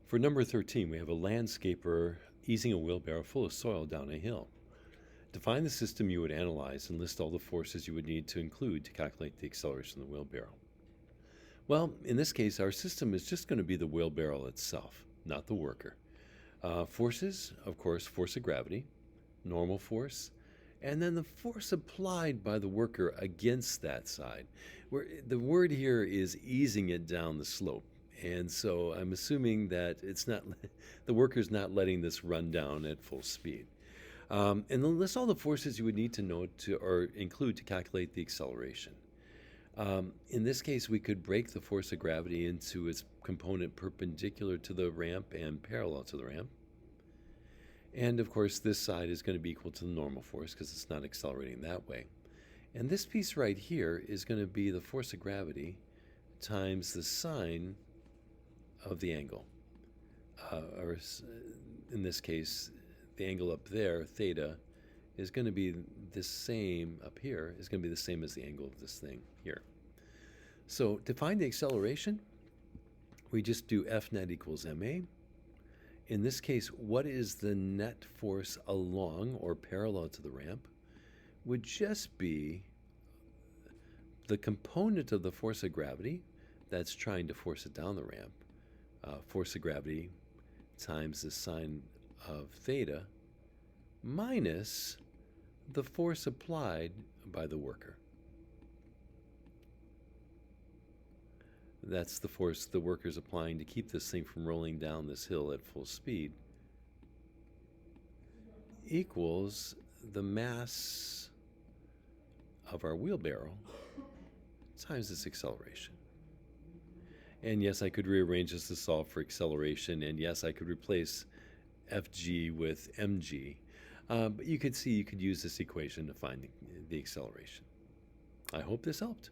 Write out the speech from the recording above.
For number 13, we have a landscaper easing a wheelbarrow full of soil down a hill. Define the system you would analyze and list all the forces you would need to include to calculate the acceleration of the wheelbarrow. Well, in this case, our system is just going to be the wheelbarrow itself, not the worker. Forces, of course, force of gravity, normal force, and then the force applied by the worker against that side. The word here is easing it down the slope. And so I'm assuming that it's not the worker's not letting this run down at full speed. And then list all the forces you would need to know to or include to calculate the acceleration. In this case, we could break the force of gravity into its component perpendicular to the ramp and parallel to the ramp. And of course, this side is going to be equal to the normal force because it's not accelerating that way. And this piece right here is going to be the force of gravity times the sine of the angle. Or in this case, the angle up there, theta, is going to be the same up here, is going to be the same as the angle of this thing here. So to find the acceleration, we just do F net equals ma. In this case, what is the net force along or parallel to the ramp would just be the component of the force of gravity that's trying to force it down the ramp. Force of gravity times the sine of theta minus the force applied by the worker. That's the force the worker's applying to keep this thing from rolling down this hill at full speed, equals the mass of our wheelbarrow times its acceleration. And yes, I could rearrange this to solve for acceleration, and yes, I could replace Fg with mg. But you could see you could use this equation to find the acceleration. I hope this helped.